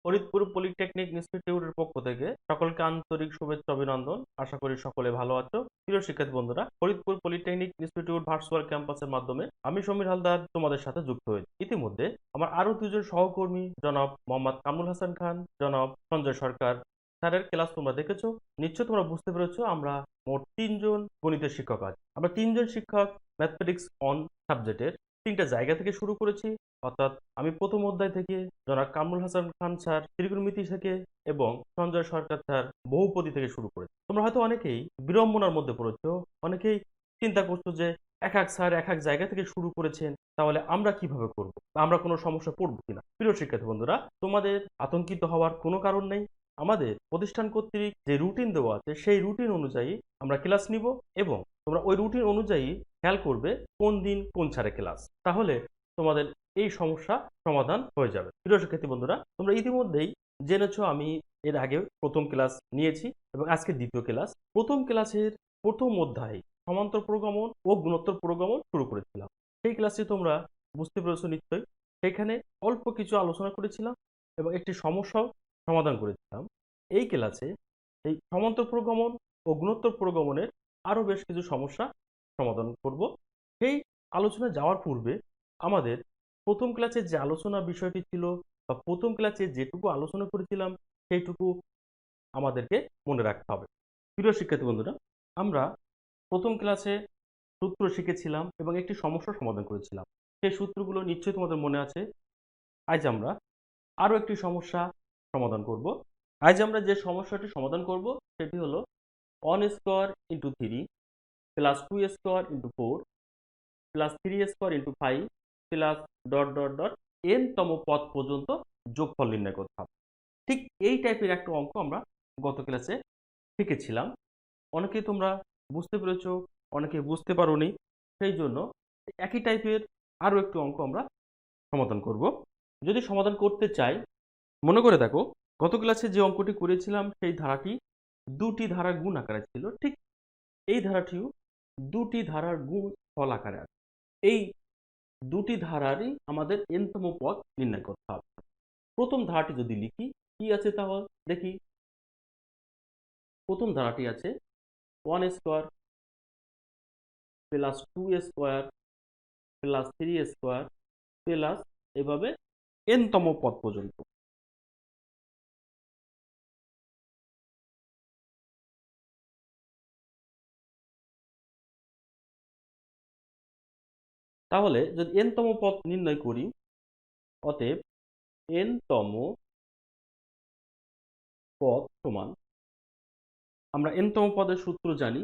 Faridpur polytechnic ইনস্টিটিউটের পক্ষ থেকে সকলকে আন্তরিক শুভেচ্ছা অভিনন্দন। আশা করি সকলে ভালো আছো। প্রিয় শিক্ষার্থী বন্ধুরা, ফরিদপুর পলিটেকনিক ইনস্টিটিউট ভার্চুয়াল ক্যাম্পাসের মাধ্যমে আমি সমীর হালদার তোমাদের সাথে যুক্ত হয়েছি। ইতিমধ্যে আমার আরো দুজন সহকর্মী জনাব মোহাম্মদ কামরুল হাসান খান, জনাব সঞ্জয় সরকার স্যারের ক্লাস তোমরা দেখেছো। নিশ্চয় তোমরা বুঝতে পেরেছো আমরা মোট তিনজন গণিতের শিক্ষক আছি। আমরা তিনজন শিক্ষক ম্যাথমেটিক্স অন সাবজেক্টের তিনটা জায়গা থেকে শুরু করেছি। অর্থাৎ আমি প্রথম অধ্যায় থেকে জনাব কামরুল হাসান খান স্যার ত্রিকোণমিতি থেকে এবং সঞ্জয় সরকার স্যার বহুপদী থেকে শুরু করেছে। তোমরা হয়তো অনেকেই বিড়ম্বনার মধ্যে পড়েছো, অনেকেই চিন্তা করছো যে এক এক স্যার এক এক জায়গা থেকে শুরু করেছেন, তাহলে আমরা কিভাবে করব, বা আমরা কোনো সমস্যা পড়বো কিনা। প্রিয় শিক্ষার্থী বন্ধুরা, তোমাদের আতঙ্কিত হওয়ার কোনো কারণ নেই। আমাদের প্রতিষ্ঠান কর্তৃক যে রুটিন দেওয়া আছে সেই রুটিন অনুযায়ী আমরা ক্লাস নিব এবং তোমরা ওই রুটিন অনুযায়ী খেয়াল করবে কোন দিন কোন ছাড়ে ক্লাস, তাহলে তোমাদের এই সমস্যা সমাধান হয়ে যাবে। প্রিয় শিক্ষার্থী বন্ধুরা, তোমরা ইতিমধ্যেই জেনেছো আমি এর আগে প্রথম ক্লাস নিয়েছি এবং আজকে দ্বিতীয় ক্লাস। প্রথম ক্লাসের প্রথম অধ্যায় সমান্তর প্রগমন ও গুণোত্তর প্রগমন শুরু করেছিলাম। সেই ক্লাসটি তোমরা বুঝতে পেরেছো নিশ্চয়ই। সেখানে অল্প কিছু আলোচনা করেছিলাম এবং একটি সমস্যাও সমাধান করেছিলাম। এই ক্লাসে এই সমান্তর প্রগমন ও গুণোত্তর প্রগমনের আরো বেশ কিছু সমস্যা সমাধান করব। সেই আলোচনায় যাওয়ার পূর্বে আমাদের প্রথম ক্লাসে যে আলোচনা বিষয়টি ছিল বা প্রথম ক্লাসে যেটুকু আলোচনা করেছিলাম সেইটুকু আমাদেরকে মনে রাখতে হবে। প্রিয় শিক্ষার্থী বন্ধুরা, আমরা প্রথম ক্লাসে সূত্র শিখেছিলাম এবং একটি সমস্যার সমাধান করেছিলাম। সেই সূত্রগুলো নিশ্চয়ই তোমাদের মনে আছে। আজ আমরা আরো একটি সমস্যা সমাধান করব। আজ আমরা যে সমস্যাটি সমাধান করব সেটি হলো 1 square into 3 plus 2 square into 4 plus 3 square into 5 plus dot dot dot N তম পদ পর্যন্ত যোগফল নির্ণয় করতে হবে। ঠিক এই টাইপের একটা অঙ্ক আমরা গত ক্লাসে শিখেছিলাম। অনেকেই তোমরা বুঝতে পেরেছো, অনেকে বুঝতে পারোনি। সেই জন্য একই টাইপের আরো একটু অঙ্ক আমরা সমাধান করব। যদি সমাধান করতে চাই, মনে করে দেখো গত ক্লাসে যে অঙ্কটি করেছিলাম সেই ধারাটি দুটি ধারার গুণ আকারে ছিল। ঠিক এই ধারাটিও দুটি ধারার গুণ ফল আকারে আছে। এই দুটি ধারারই আমাদের এনতম পদ নির্ণয় করতে হবে। প্রথম ধারাটি যদি লিখি, কি আছে তাহলে দেখি। প্রথম ধারাটি আছে 1 square plus 2 square plus 3 square plus এভাবে এনতম পদ পর্যন্ত। তাহলে যদি এনতম পদ নির্ণয় করি, অতএব এনতম পদ সমান, আমরা এনতম পদের সূত্র জানি,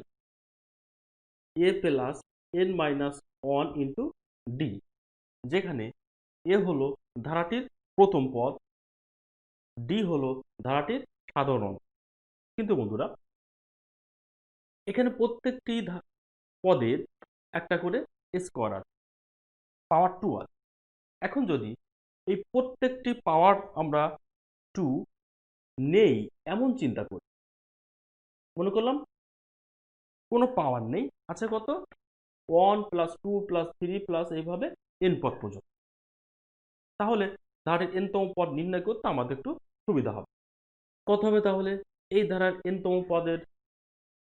a plus n minus one into d, যেখানে এ হলো ধারাটির প্রথম পদ, ডি হলো ধারাটির সাধারণ। কিন্তু বন্ধুরা, এখানে প্রত্যেকটি পদের একটা করে স্কোয়ার আছে, পাওয়ার 2 আছে। এখন যদি এই প্রত্যেকটি পাওয়ার আমরা 2 নেই এমন চিন্তা করি, মনে করলাম কোনো পাওয়ার নেই, আছে কত 1 প্লাস 2 প্লাস 3 প্লাস এইভাবে এন পদ পর্যন্ত, তাহলে ধারাটির এনতম পদ নির্ণয় করতে আমাদের একটু সুবিধা হবে। কত হবে তাহলে? এই ধারার এনতম পদের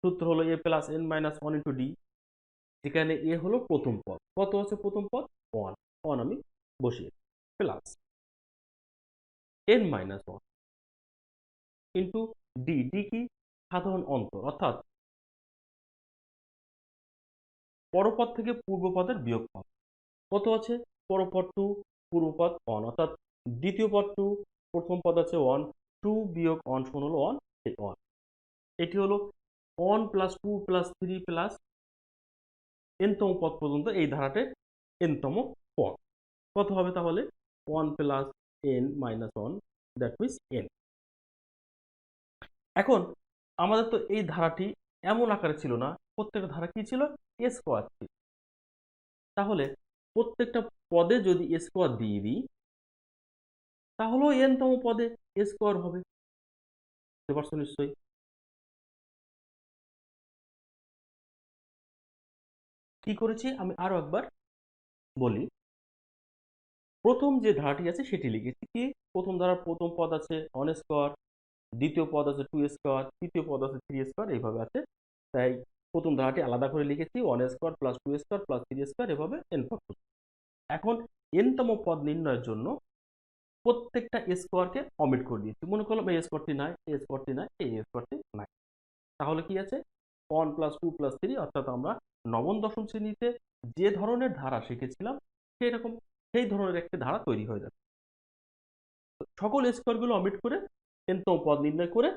সূত্র হলো a plus n minus one into d, যেখানে এ হলো প্রথম পদ। কত আছে প্রথম পদ? ওয়ান। ওয়ান আমি বসিয়ে plus n minus one into D. D কি? সাধারণ অন্তর, অর্থাৎ পরপদ থেকে পূর্বপদের বিয়োগফল। কত আছে? পরপদ 2, পূর্বপদ 1, অর্থাৎ দ্বিতীয় পদ 2, প্রথম পদ আছে 1, 2 বিয়োগ 1 সমান হলো 1, এই 1। এটি হলো 1 প্লাস 2 প্লাস 3 প্লাস এনতম পদ পর্যন্ত এই ধারাটির এনতম পদ। কত হবে তাহলে? 1 plus n minus 1, that means N. এখন আমাদের তো এই ধারাটি এমন আকারে ছিল না, প্রত্যেকটা ধারা কি ছিল? এ স্কোয়ার ছিল। তাহলে প্রত্যেকটা পদে যদি এ স্কোয়ার দিয়ে দিই, তাহলেও এনতম পদে এ স্কোয়ার হবে। বুঝতে পারছো নিশ্চয়ই। কি করেছি আমি আরো একবার বলি। প্রথম যে ধারাটি আছে সেটি লিখেছি কি প্রথম ধারার প্রথম পদ আছে 1 স্কোয়ার, দ্বিতীয় পদ আছে 2 স্কোয়ার, তৃতীয় পদ আছে 3 স্কোয়ার, এইভাবে আছে। তাই প্রথম ধারাটি আলাদা করে লিখেছি 1 square plus 2 square plus 3 square, এভাবে n পদ। এখন n তম পদ নির্ণয়ের জন্য প্রত্যেকটা স্কোয়ারকে অমিট করে দিয়েছি। মনে করলাম এই স্কোয়ারটি নাই, এই স্কোয়ারটি নাই, এই স্কোয়ারটি নাই। তাহলে কি আছে 1 প্লাস 2 প্লাস 3, অর্থাৎ আমরা নবম দশম শ্রেণীতে যে ধরনের ধারা শিখেছিলাম সেই ধরনের একটি ধারা তৈরি হয়ে যাবে। সকল স্কোয়ারগুলো অমিট করে n তম পদ নির্ণয় করে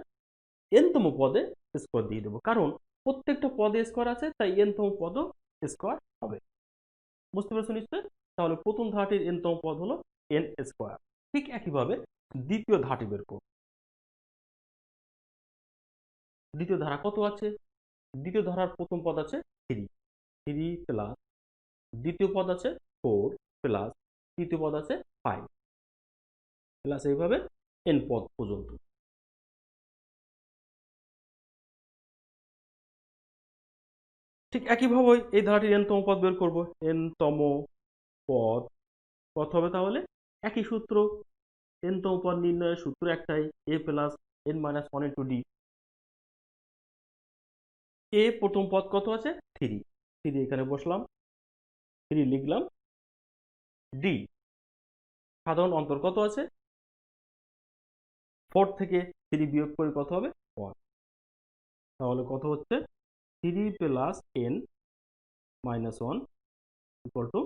n তম পদে স্কোয়ার দিয়ে দেবো, কারণ প্রত্যেকটা পদে স্কোয়ার আছে, তাই n তম পদও স্কোয়ার হবে। বুঝতে পেরেছো নিশ্চয়? তাহলে প্রথম ধারাটির n তম পদ হলো n স্কোয়ার। ঠিক একইভাবে দ্বিতীয় ধারাটি বের করব। দ্বিতীয় ধারা কত আছে? দ্বিতীয় ধারার প্রথম পদ আছে 3 প্লাস, দ্বিতীয় পদ আছে 4 প্লাস, তৃতীয় পদ আছে 5 প্লাস, এইভাবে n পদ পর্যন্ত। ঠিক একইভাবে এই ধারাটির n তম পদ বের করব। n তম পদ কত হবে? তাহলে একই সূত্র, n তম পদ নির্ণয়ের সূত্র একটাই, a plus n minus 1 into d. A প্রথম পদ কত আছে? 3 এখানে বসলাম, 3 লিখলাম। ডি সাধারণ অন্তর কত আছে? 4 থেকে 3 বিয়োগ করে কত হবে? 1। তাহলে কত হচ্ছে? 3 plus n minus 1 equal to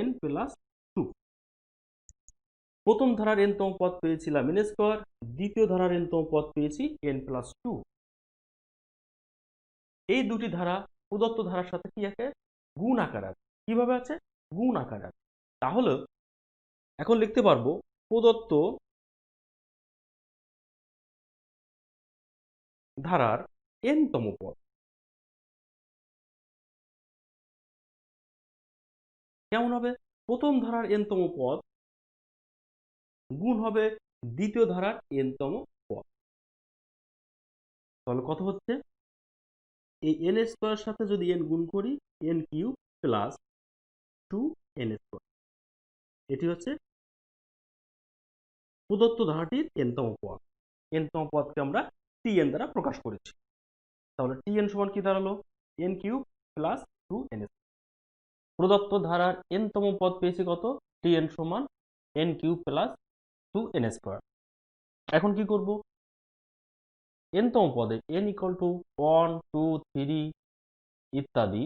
n plus 2। প্রথম ধারার n তম পদ পেয়েছিলাম n স্কোয়ার, দ্বিতীয় ধারার n তম পদ পেয়েছি n প্লাস 2। এই দুটি ধারা প্রদত্ত ধারার সাথে কি আছে? গুণ আকার আছে। কিভাবে আছে? গুণ আকার আছে। তাহলে এখন লিখতে পারবো প্রদত্ত ধারার n তম পদ কেমন হবে? প্রথম ধারার n তম পদ গুণ হবে দ্বিতীয় ধারার n তম পদ। তাহলে কত হচ্ছে? এই n স্কোয়ার সাথে যদি n গুণ করি, n cube plus 2n square, এটি হচ্ছে প্রদত্ত ধারাটির n তম পদ। n তম পদকে আমরা tn দ্বারা প্রকাশ করেছি। তাহলে tn সমান কি দাঁড়ালো? n cube plus 2n। প্রদত্ত ধারার n তম পদ পেয়েছি কত? tn সমান n cube plus 2n square. এখন কি করব? n তম পদে n ইকুয়াল টু 1 2 3 ইত্যাদি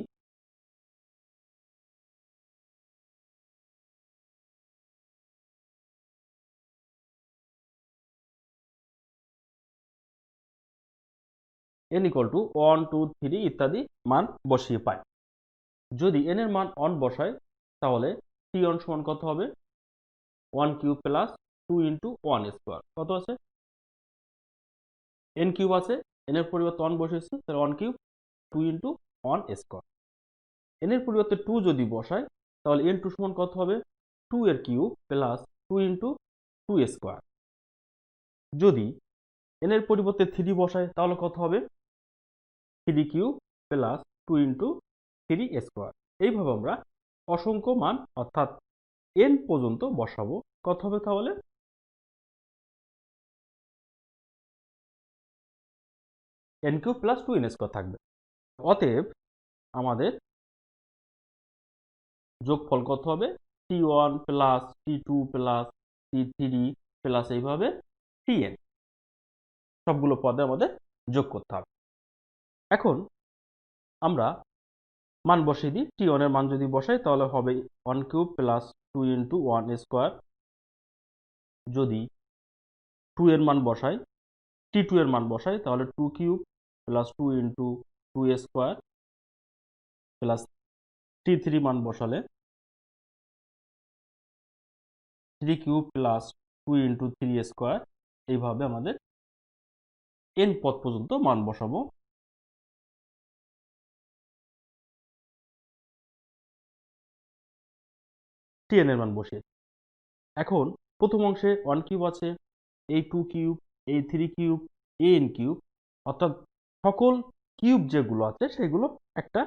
n ইকুয়াল টু 1 2 3 ইত্যাদি মান বসিয়ে পাই। যদি n এর মান 1 বসাই, তাহলে t1 সমান কত হবে? 1 কিউব প্লাস 2 ইন্টু 1 স্কোয়ার। কত আছে? n কিউব আছে, n এর পরিবর্তে 1 বসিয়েছি, তাহলে 1 কিউব 2 ইন্টু 1 স্কোয়ার। n এর পরিবর্তে 2 যদি বসাই, তাহলে n2 সমান কত হবে? 2 এর কিউব প্লাস 2 ইন্টু 2 স্কোয়ার। যদি n এর পরিবর্তে 3 বসাই, তাহলে কত হবে? 3 কিউব প্লাস 2 ইন্টু 3 স্কোয়ার। এইভাবে আমরা অসংখ্য মান অর্থাৎ n পর্যন্ত বসাবো। কত হবে তাহলে? n cube plus 2n square থাকবে। অতএব আমাদের যোগফল কত হবে? t1 plus t2 plus t3 plus এইভাবে tn, সবগুলো পদে আমাদের যোগ করতে হবে। এখন আমরা মান বসিয়ে দিই। t1 এর মান যদি বসাই, তাহলে হবে 1 কিউব প্লাস 2 ইন্টু 1 স্কোয়ার। যদি 2 এর মান বসাই, t2 এর মান বসাই, তাহলে 2 cube plus 2 into 2 square plus t3 মান বসালে 3 কিউব প্লাস 2 ইন্টু 3 স্কোয়ার। এইভাবে আমাদের n পদ পর্যন্ত মান বসাবো। tn এর মান বসিয়ে এখন প্রথম অংশে 1 কিউব আছে, এই 2 কিউব, এই 3 কিউব, an কিউব, অর্থাৎ সকল কিউব যেগুলো আছে সেগুলো একটা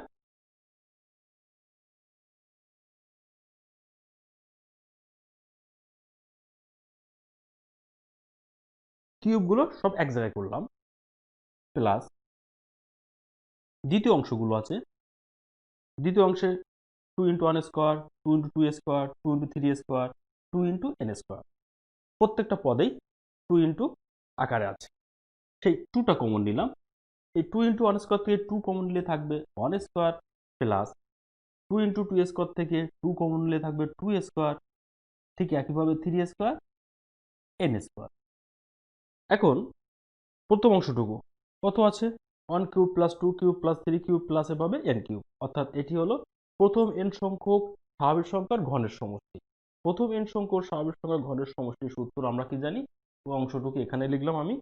কিউবগুলো সব এক জায়গায় করলাম, প্লাস দ্বিতীয় অংশগুলো আছে, দ্বিতীয় অংশে 2 × 1 square, 2 × 2 square, 2 × 3 square, 2 × n square, প্রত্যেকটা পদেই 2 আকারে আছে। সেই 2টা কমন নিলাম, এই 2 × 1 স্কোয়ার থেকে 2 কমন নিলে থাকবে 1 স্কোয়ার, প্লাস 2 × 2 স্কোয়ার থেকে 2 কমন নিলে থাকবে 2 স্কোয়ার, ঠিক একইভাবে 3 স্কোয়ার, n স্কোয়ার। এখন প্রথম অংশটুকু কত আছে, 1³ প্লাস 2³ প্লাস 3³ প্লাস এভাবে n³, অর্থাৎ এটি হলো প্রথম n সংখ্যক স্বাভাবিক সংখ্যার ঘনের সমষ্টি। প্রথম n সংখ্যক স্বাভাবিক সংখ্যার ঘনের সমষ্টির সূত্র আমরা কি জানি, ওই অংশটুকু এখানে লিখলাম আমি,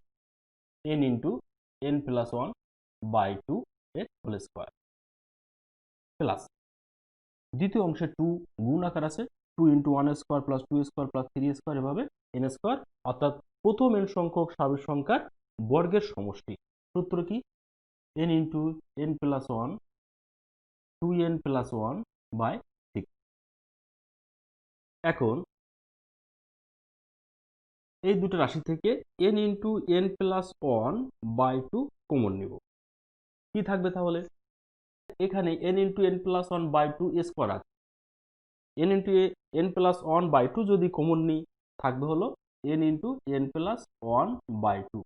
n × n+1/2 এর হোল স্কোয়ার, প্লাস দ্বিতীয় অংশে 2 গুণ আকার আছে, 2 × 1 square plus 2 square plus 3 square এভাবে n স্কোয়ার, অর্থাৎ প্রথম n সংখ্যক স্বাভাবিক সংখ্যার বর্গের সমষ্টি। সূত্র কি, n × n+1 2n+1/6। এখন এই দুটো রাশি থেকে n × n+1/2 কমন নিব, কি থাকবে তাহলে, এখানে n × n+1/2 স্কোয়ার আছে, n × n+1/2 যদি কমন নিই থাকবে হলো n × n+1/2,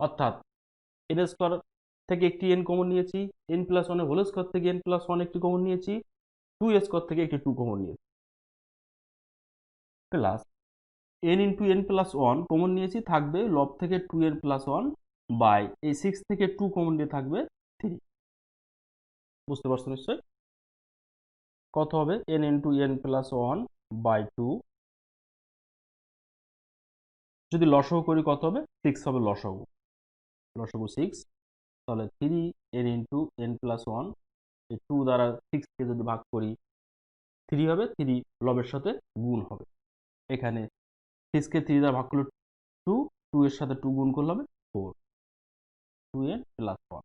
অর্থাৎ n স্কোয়ার থেকে একটি n কমন নিয়েছি, n+1 এর হোল স্কোয়ার থেকে n+1 একটি কমন নিয়েছি, 2 স্কোয়ার থেকে একটি 2 কমন নিয়েছি, প্লাস n × n+1 কমন নিয়েছি, থাকবে লব থেকে 2n+1 বাই এই 6 থেকে 2 কমন নিয়ে থাকবে 3। বুঝতে পারছো নিশ্চয়, কত হবে n × n+1/2, যদি লসাগু করি কত হবে, 6 হবে লসাগু, 6, তাহলে 3n × n+1, এই 2 দ্বারা 6 কে যদি ভাগ করি 3 হবে, 3 লবের সাথে গুণ হবে, এখানে 6 কে 3 দ্বারা ভাগ করলে 2, 2 এর সাথে 2 গুণ করলে হবে 4, 2n+1,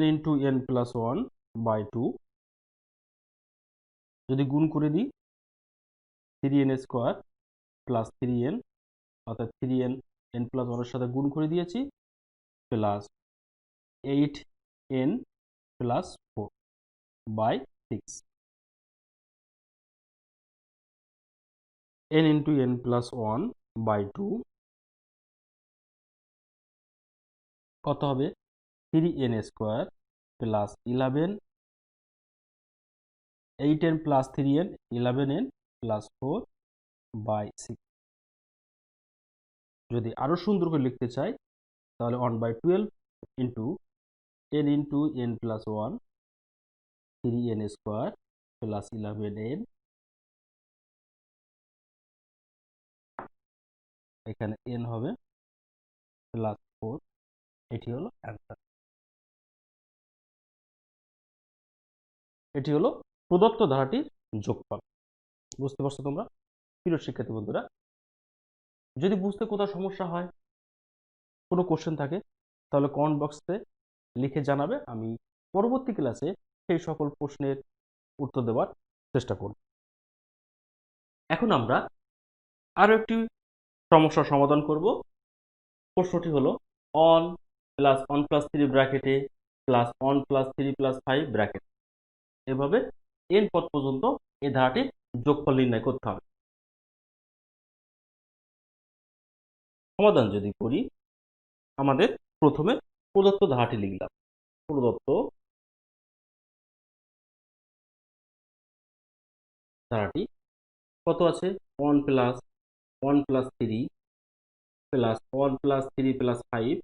n × n+1/2 যদি গুণ করে দিই 3n² প্লাস 3n, অর্থাৎ 3n n+1 এর সাথে গুণ করে দিয়েছি, প্লাস 8n+4/6, n × n+1/2 কত হবে, 3n² plus 11, 8n plus 3n 11n plus 4/6। যদি আরো সুন্দর করে লিখতে চাই তাহলে 1/12 into n × n+1, 3n² plus 11n, এখানে n হবে প্লাস 4, এটি হলো অ্যান্সার। এটি হলো প্রদত্ত ধারাটির যোগফল। বুঝতে পারছো তোমরা প্রিয় শিক্ষার্থী বন্ধুরা? যদি বুঝতে কোথাও সমস্যা হয়, কোনো কোশ্চেন থাকে, তাহলে কমেন্ট বক্সে লিখে জানাবে, আমি পরবর্তী ক্লাসে সেই সকল প্রশ্নের উত্তর দেওয়ার চেষ্টা করব। এখন আমরা আরো একটি সমস্যার সমাধান করব। প্রশ্নটি হলো 1 + 1 + 3 ব্র্যাকেটে প্লাস 1 + 3 + 5 ব্র্যাকেট, এভাবে n পদ পর্যন্ত এই ধারাটির যোগফল নির্ণয় করতে হবে। সমাধান যদি করি, আমাদের প্রথমে প্রদত্ত ধারাটি লিখলাম, প্রদত্ত ধারাটি কত আছে, 1 + 1 + 3 প্লাস 1 + 3 + 5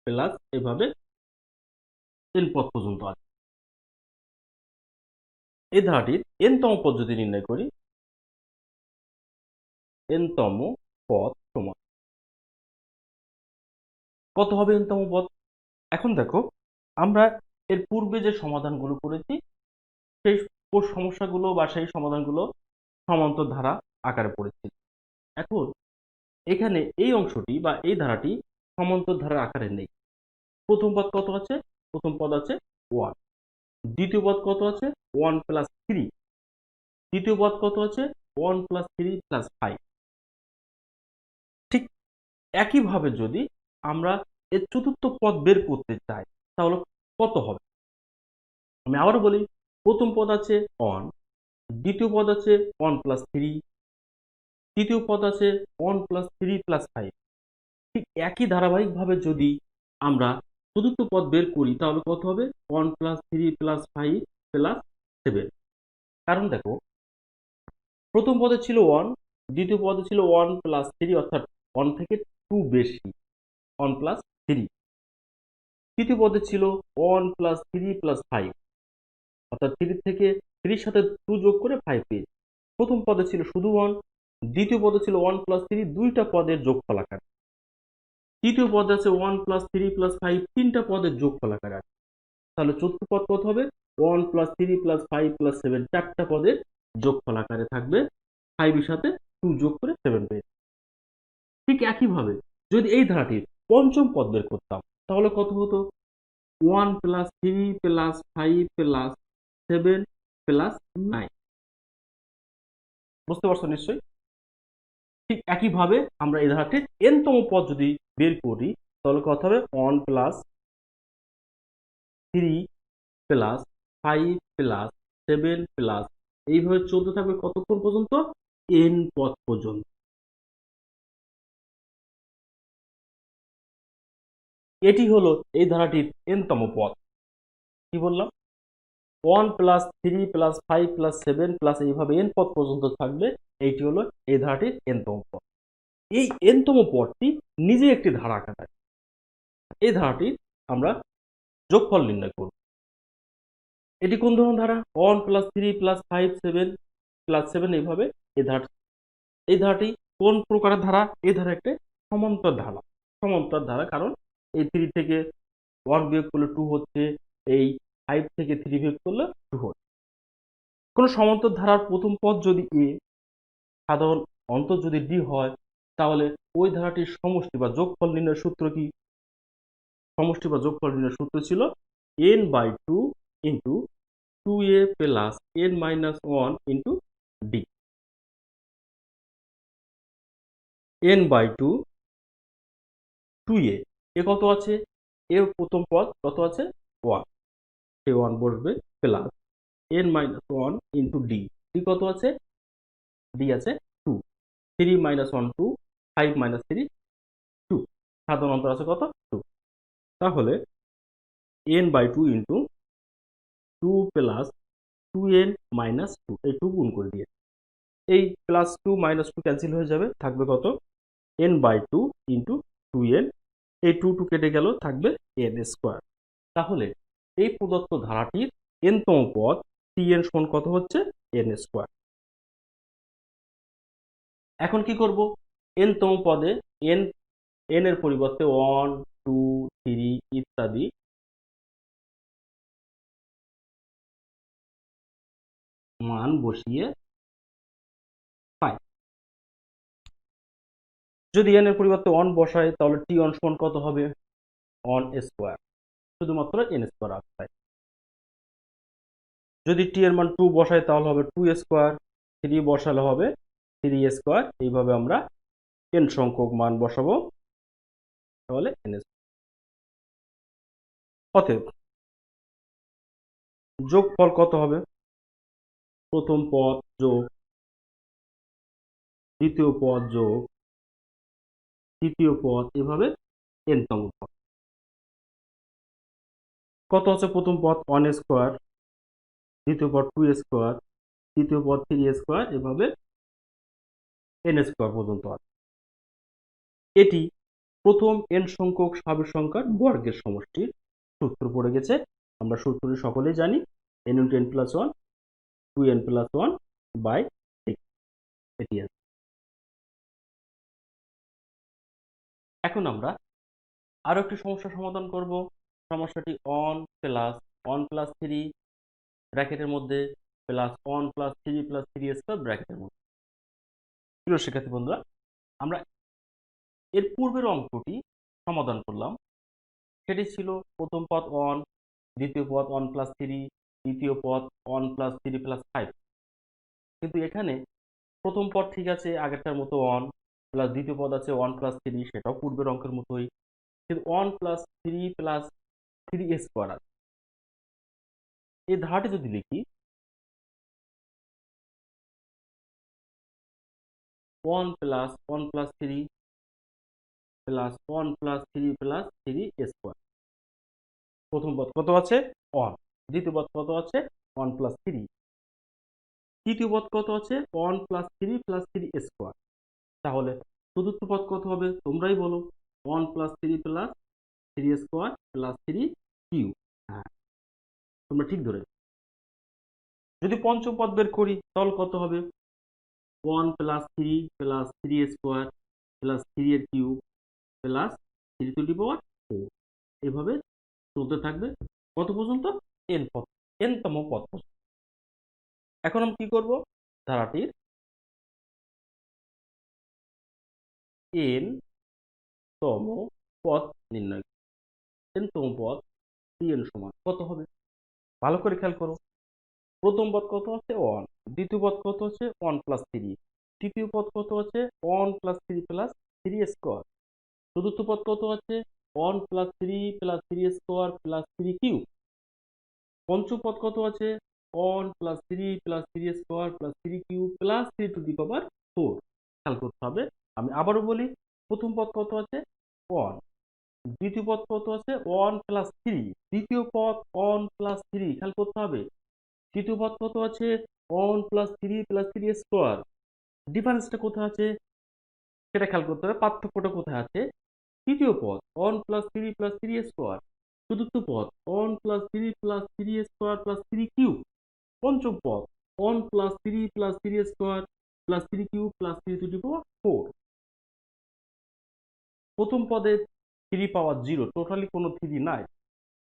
প্লাস এভাবে n পদ পর্যন্ত আছে। এই ধারাটির n তম পদ যদি নির্ণয় করি, n তম পদ সমান কত হবে n তম পদ। এখন দেখো, আমরা এর পূর্বে যে সমাধানগুলো করেছি সেই সমস্যাগুলো বা সেই সমাধানগুলো সমান্তর ধারা আকারে পড়েছি। এখন এখানে এই অংশটি বা এই ধারাটি সমান্তর ধারার আকারে নেই। প্রথম পদ কত আছে, প্রথম পদ আছে 1, দ্বিতীয় পদ কত আছে 1 + 3, তৃতীয় পদ কত আছে 1+3+5। ঠিক একইভাবে যদি আমরা এর চতুর্থ পদ বের করতে চাই তাহলে কত হবে? আমি আবারও বলি, প্রথম পদ আছে 1, দ্বিতীয় পদ আছে 1+3, তৃতীয় পদ আছে 1+3+5। ঠিক একই ধারাবাহিকভাবে যদি আমরা চতুর্থ পদ বের করি তাহলে কত হবে? 1+3+5+7। কারণ দেখো, প্রথম পদে ছিল 1, দ্বিতীয় পদে ছিল 1+3, অর্থাৎ 1 থেকে 2 বেশি, 1+3। তৃতীয় পদে ছিল 1+3+5, অর্থাৎ 3 থেকে 3 সাথে 2 যোগ করে 5 পেয়েছি। প্রথম পদে ছিল শুধু 1, দ্বিতীয় পদে ছিল 1+3, দুইটা পদের যোগফল আকারে। তৃতীয় পদে আছে 1+3+5, তিনটা পদের যোগফল আকারে আছে। তাহলে চতুর্থ পদ কত হবে? 1+3+5+7, চারটা পদের যোগফল আকারে থাকবে। 5 এর সাথে 2 যোগ করে 7 পেয়েছি। ঠিক একইভাবে যদি এই ধারাটির পঞ্চম পদ বের করতাম তাহলে কত হতো? 1+3+5+7+9। বুঝতে পারছো নিশ্চয়ই? ঠিক একইভাবে আমরা এই ধারাটির n তম পদ যদি বের করি তাহলে কত হবে? 1+3+5+7+, এইভাবে চলতে থাকবে কতক্ষণ পর্যন্ত? n পদ পর্যন্ত। এটি হলো এই ধারাটির n তম পদ। কি বললাম? 1+3+5+7+ এইভাবে n পদ পর্যন্ত থাকবে। এইটি হলো এই ধারাটির n তম পদ। এই n তম পদটি নিজে একটি ধারা আকারে। এই ধারাটির আমরা যোগফল নির্ণয় করব। এটি কোন ধরনের ধারা? 1+3+5+7+7, এইভাবে এই ধারাটি কোন প্রকারের ধারা? এই ধারা একটা সমান্তর ধারা। সমান্তর ধারা, কারণ এই 3 থেকে 1 বিয়োগ করলে 2 হচ্ছে, এই 5 থেকে 3 বিয়োগ করলে 2 হচ্ছে। কোন সমান্তর ধারার প্রথম পদ যদি a, সাধারণ অন্তর যদি d হয়, তাহলে ওই ধারাটির সমষ্টি বা যোগফল নির্ণয়ের সূত্র কি? সমষ্টি বা যোগফল নির্ণয়ের সূত্র ছিল n/2 into 2a plus n-1 into d। n/2 2a, এ কত আছে? এ প্রথম পদ কত আছে? 1, এই 1 বসবে, plus n-1 into d। d কত আছে? d আছে 2। 3-1 2, 5-3 2। সাধারণ অন্তর আছে কত? 2। তাহলে n/2 ইন্টু 2 প্লাস 2n-2, এই 2 গুণ করে দিয়ে, এই প্লাস 2 মাইনাস 2 ক্যান্সেল হয়ে যাবে, থাকবে কত? n/2 ইন্টু 2n, এই 2 2 কেটে গেল, থাকবে n²। তাহলে এই প্রদত্ত ধারাটির n তম পদ tn সমান কত হচ্ছে? n²। এখন কি করব? n তম পদে n এর পরিবর্তে 1 2 3 ইত্যাদি মান বসিয়ে পাই। যদি n এর পরিবর্তে 1 বসাই তাহলে t1 সমান কত হবে? 1², শুধুমাত্র n² আসবে। যদি t এর মান 2 বসাই তাহলে হবে 2², 3 বসালে হবে 3²। এইভাবে আমরা n সংখ্যক মান বসাবো, তাহলে n²। অতএব যোগফল কত হবে? প্রথম পদ যোগ দ্বিতীয় পদ যোগ তৃতীয় পদ, এভাবে n তম পদ। কত হচ্ছে? প্রথম পদ 1², দ্বিতীয় পদ 2², তৃতীয় পদ 3², এভাবে n² পর্যন্ত আছে। এটি প্রথম n সংখ্যক স্বাভাবিক সংখ্যার বর্গের সমষ্টির সূত্র পড়ে গেছে। আমরা সূত্রটি সকলেই জানি, n × n + 1 2n + 1/6, এটি আছে। এখন আমরা আরো একটি সমস্যার সমাধান করব। সমস্যাটি 1 + 1 + 3 ব্র্যাকেটের মধ্যে প্লাস 1 + 3 + 3² ব্র্যাকেটের মধ্যে। প্রিয় শিক্ষার্থী বন্ধুরা, আমরা এর পূর্বের অঙ্কটি সমাধান করলাম। সেটি ছিল প্রথম পদ 1, দ্বিতীয় পদ 1 + 3, তৃতীয় পদ 1 + 3 + 5। কিন্তু এখানে প্রথম পদ ঠিক আছে আগেরটার মতো 1 প্লাস দ্বিতীয় পদ আছে 1 প্লাস 3, সেটাও পূর্বের অঙ্কের মতোই, কিন্তু 1 প্লাস 3 প্লাস 3 স্কোয়ার আছে। এই ধারাটি যদি লিখি 1 plus 1 plus 3 plus 1 plus 3 plus 3 square. প্রথম পদ কত আছে 1, দ্বিতীয় পদ কত আছে 1 প্লাস 3, তৃতীয় পদ কত আছে 1 প্লাস 3 প্লাস 3 স্কোয়ার। তাহলে চতুর্থ পদ কত হবে তোমরাই বলো, 1 plus 3 plus 3 square plus 3 cube. হ্যাঁ, তোমরা ঠিক ধরে। যদি পঞ্চম পদ বের করি তাহলে কত হবে 1 প্লাস 3 প্লাস 3 স্কোয়ার প্লাস 3 এর cube plus 3 to the power 4। এভাবে চলতে থাকবে কত পর্যন্ত এন পদ, এনতম পদ পর্যন্ত। এখন আমি কি করব, ধারাটির এন তম পদ নির্ণয়। এন তম পদ এন সমান কত হবে ভালো করে খেয়াল করো। প্রথম পদ কত আছে 1, দ্বিতীয় পদ কত আছে 1 প্লাস 3, তৃতীয় পদ কত আছে 1 প্লাস 3 প্লাস 3 স্কোয়ার, চতুর্থ পদ কত আছে 1 plus 3 plus 3 square plus 3 cube, পঞ্চম পদ কত আছে 1 plus 3 plus 3 square plus 3 cube plus 3 to the power 4। খেয়াল করতে হবে, আমি আবারও বলি, প্রথম পদ কত আছে 1, দ্বিতীয় পদ কত আছে 1 প্লাস 3, তৃতীয় পদ 1 প্লাস 3, খেয়াল করতে হবে, তৃতীয় পদ কত আছে 1 প্লাস 3 প্লাস 3 স্কোয়ার। ডিফারেন্সটা কোথায় আছে সেটা খেয়াল করতে হবে, পার্থক্যটা কোথায় আছে। তৃতীয় পদ 1 প্লাস 3 প্লাস 3 স্কোয়ার, চতুর্থ পদ 1 plus 3 plus 3 square plus 3 cube, পঞ্চম পদ 1 plus 3 plus 3 square plus 3 cube plus 3 to the power 4। প্রথম পদে 3 পাওয়ার 0, টোটালি কোনো 3 নাই।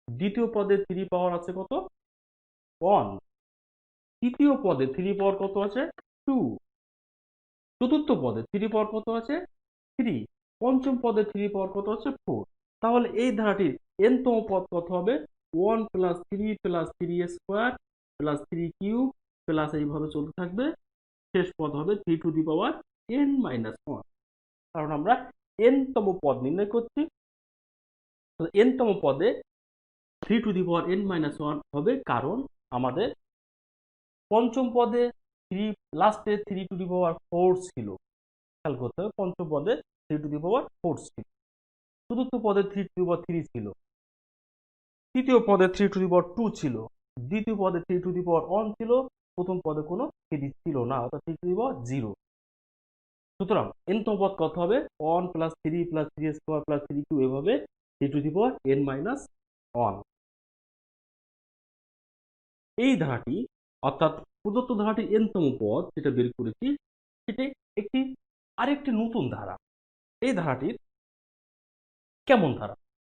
দ্বিতীয় পদে 3 পাওয়ার আছে কত 1, তৃতীয় পদে 3 পাওয়ার কত আছে 2, চতুর্থ পদে 3 পাওয়ার কত আছে 3, পঞ্চম পদে 3 পাওয়ার কত আছে 4। তাহলে এই ধারাটির এনতম পদ কত হবে 1 plus 3 plus 3 square plus 3 cube plus এইভাবে চলতে থাকবে, শেষ পদ হবে 3 to the power n minus 1। কারণ আমরা এনতম পদ নির্ণয় করছি, এনতম পদে 3 to the power n minus 1 হবে, কারণ আমাদের পঞ্চম পদে 3 লাস্টে 3 টু দি পাওয়ার 4 ছিল। খেয়াল করতে হবে, পঞ্চম পদে 3 টু দি পাওয়ার 4 ছিল, চতুর্থ পদে 3 টু দি পাওয়ার 3 ছিল, তৃতীয় পদে 3 টু দি পাওয়ার 2 ছিল, দ্বিতীয় পদে 3 টু দি পাওয়ার 1 ছিল, প্রথম পদে কোনো 3 ছিল না, অর্থাৎ 3 টু দি পাওয়ার 0। সুতরাং এনতম পদ কত হবে 1 plus 3 plus 3 square plus 3 cube, এভাবে 3 to the power n minus 1। এই ধারাটি অর্থাৎ প্রদত্ত ধারাটির এনতম পদ যেটা বের করেছি সেটি একটি আরেকটি নতুন ধারা। এই ধারাটির কেমন ধারা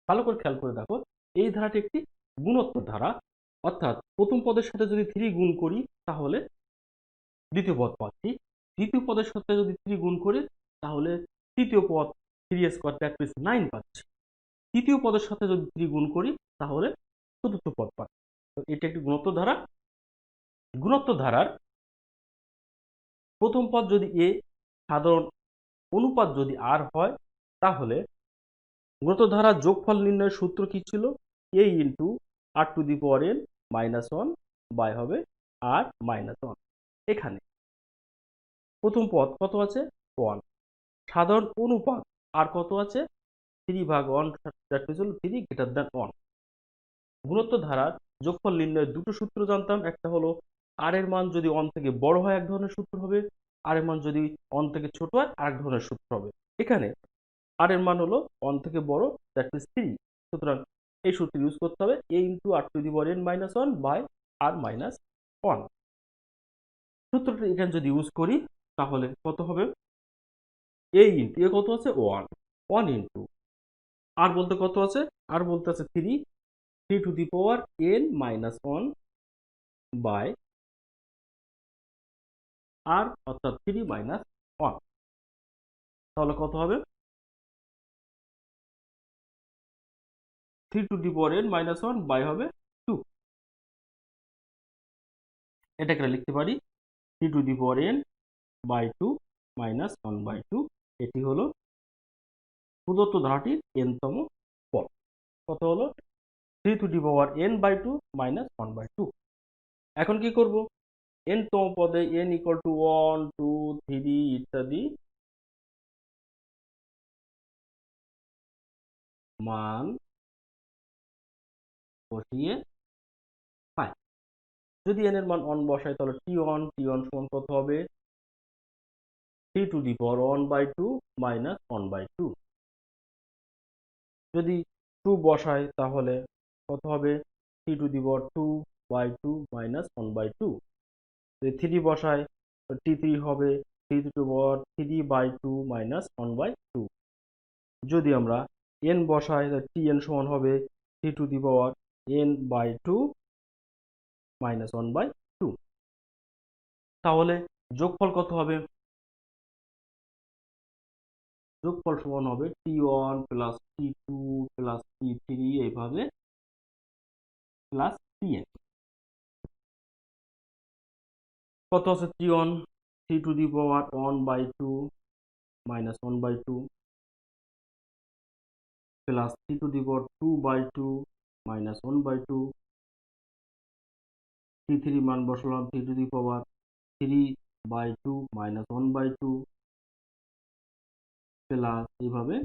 ভালো করে খেয়াল করে দেখো, এই ধারাটি একটি গুণোত্তর ধারা, অর্থাৎ প্রথম পদের সাথে যদি 3 গুণ করি তাহলে দ্বিতীয় পদ পাচ্ছি, দ্বিতীয় পদের সাথে যদি 3 গুণ করি তাহলে তৃতীয় পদ 3 স্কোয়ার প্র্যাকটিস 9 পাচ্ছি, তৃতীয় পদের সাথে যদি 3 গুণ করি তাহলে চতুর্থ পদ পাচ্ছি। তো এটি একটি গুণোত্তর ধারা। গুণোত্তর ধারার প্রথম পদ যদি এ, সাধারণ অনুপাত যদি আর হয়, তাহলে গুণোত্তর ধারার যোগফল নির্ণয়ের সূত্র কি ছিল, a into r to the power n minus 1 by হবে আর মাইনাস 1। এখানে প্রথম পদ কত আছে 1, সাধারণ অনুপাত আর কত আছে 3/1, দ্যাট মিন্স হলো 3 গ্রেটার দ্যান 1। গুণোত্তর ধারার যোগফল নির্ণয়ের দুটো সূত্র জানতাম, একটা হলো আর এর মান যদি 1 থেকে বড় হয় এক ধরনের সূত্র হবে, আর এর মান যদি 1 থেকে ছোট হয় আরেক ধরনের সূত্র হবে। এখানে আর এর মান হলো 1 থেকে বড়, দ্যাট মিন্স 3, সুতরাং এই সূত্র ইউজ করতে হবে a into r to the power n minus 1 by r minus 1। সূত্রটা এখানে যদি ইউজ করি তাহলে কত হবে a ইন্টু এ কত আছে 1 ইন্টু আর বলতে কত আছে, আর বলতে আছে 3 to the power n minus 1 by r অর্থাৎ 3 মাইনাস 1। তাহলে কত হবে 3 to the power n minus 1 by হবে 2। এটাকে লিখতে পারি 3 to the power n by two minus 1/2। এটি হলো প্রদত্ত ধারাটির n তম পদ। কত হলো? 3n/2 minus 1/2। এখন কি করব? n তম পদে n = 1 2 3 ইত্যাদি মান বসিয়ে পাই। যদি n এর মান 1 বসাই তাহলে t1 সমান কত হবে? 3(1/2 মাইনাস 1/2। যদি 2 বসাই তাহলে কত হবে? 3(2/2 মাইনাস 1/2। যদি 3 বসাই t3 হবে 3(3/2 মাইনাস 1/2। যদি আমরা n বসাই tn সমান হবে 3(n/2 মাইনাস 1/2। তাহলে যোগফল কত হবে? যোগফল সমান হবে t1 plus t2 plus t3 এইভাবে প্লাস tn। কত আছে t1? 3(1/2 minus 1/2 plus 3(2/2 minus 1/2। t3 মান বসালাম 3(3/2 মাইনাস 1/2 প্লাস এইভাবে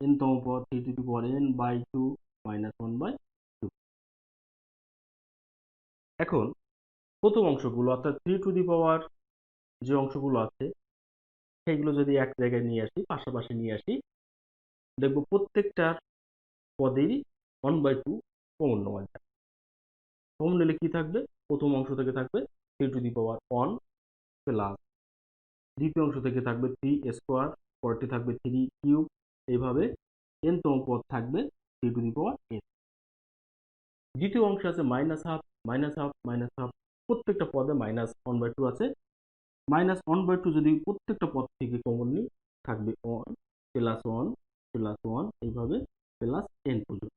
n তম পদ 3(n/2 মাইনাস 1/2। এখন প্রথম অংশগুলো অর্থাৎ 3 যে অংশগুলো আছে সেগুলো যদি এক জায়গায় নিয়ে আসি, পাশাপাশি নিয়ে আসি, দেখব প্রত্যেকটার পদেরই 1/2 কমন নেওয়া যায়। কমন নিলে কি থাকবে? প্রথম অংশ থেকে থাকবে 3(1) প্লাস দ্বিতীয় অংশ থেকে থাকবে 3 স্কোয়ার, পরেরটি থাকবে 3 কিউব। এইভাবে n তম পদ থাকবে 3(n)। দ্বিতীয় অংশে আছে minus half minus half minus half, প্রত্যেকটা পদে মাইনাস 1/2 আছে। মাইনাস 1/2 যদি প্রত্যেকটা পদ থেকে কমন নিই থাকবে 1 প্লাস 1 প্লাস 1 এইভাবে প্লাস n পর্যন্ত।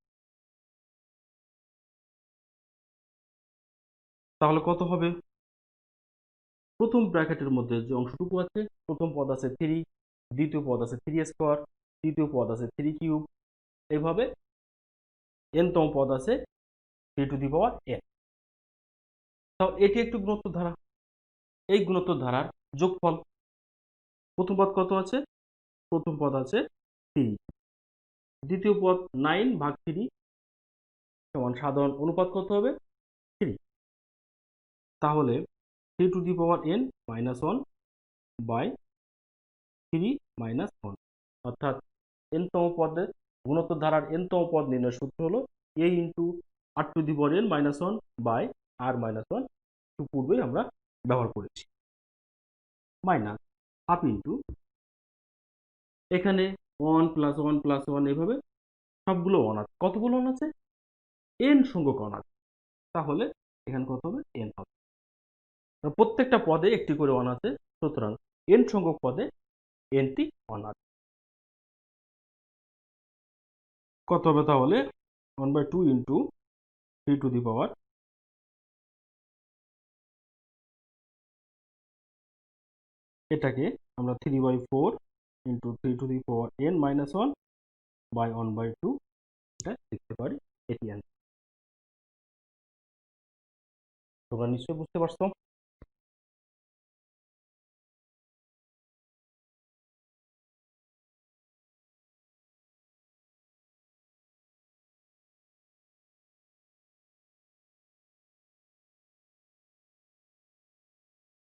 তাহলে কত হবে? প্রথম ব্র্যাকেটের মধ্যে যে অংশটুকু আছে, প্রথম পদ আছে 3, দ্বিতীয় পদ আছে 3 স্কোয়ার, তৃতীয় পদ আছে 3 কিউব। এইভাবে n তম পদ আছে 3(n)। তাও এটি একটি গুণোত্তর ধারা। এই গুণোত্তর ধারার যোগফল প্রথম পদ কত আছে? প্রথম পদ আছে 3, দ্বিতীয় পদ 9/3 সমান সাধারণ অনুপাত কত হবে? 3। তাহলে 3(n মাইনাস 1/3 মাইনাস 1, অর্থাৎ n তম পদের গুণোত্তর ধারার n তম পদ নির্ণয়ের সূত্র হলো a into r(n minus 1/r-1) পূর্বেই আমরা ব্যবহার করেছি, মাইনাস হাফ ইন্টু এখানে 1 প্লাস 1 প্লাস 1 এইভাবে সবগুলো 1 আছে। কতগুলো 1 আছে? n সংখ্যক 1 আছে। তাহলে এখানে কত হবে? n হবে। প্রত্যেকটা পদে একটি করে 1 আছে, সুতরাং n সংখ্যক পদে nটি 1 আছে। কত হবে তাহলে? 1/2 ইন্টু 3(, এটাকে আমরা 3/4 ইন্টু 3(n মাইনাস 1/1/2 এটা লিখতে পারি। এটি অ্যান্সার। তোমরা নিশ্চয়ই বুঝতে পারছো।